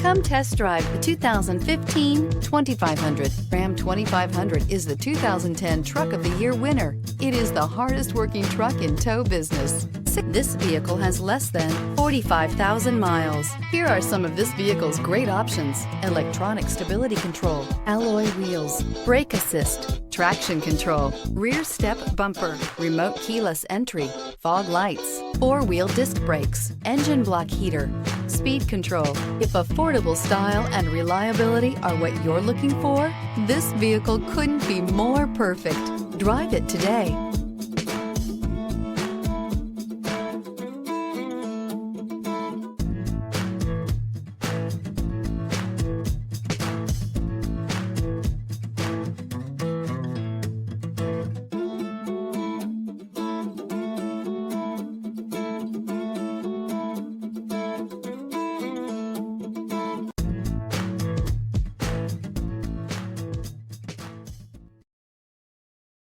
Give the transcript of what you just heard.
Come test drive the 2015 2500. Ram 2500 is the 2010 Truck of the Year winner. It is the hardest working truck in tow business. This vehicle has less than 45,000 miles. Here are some of this vehicle's great options: electronic stability control, alloy wheels, brake assist, traction control, rear step bumper, remote keyless entry, fog lights, four-wheel disc brakes, engine block heater, speed control. If affordable style and reliability are what you're looking for, this vehicle couldn't be more perfect. Drive it today.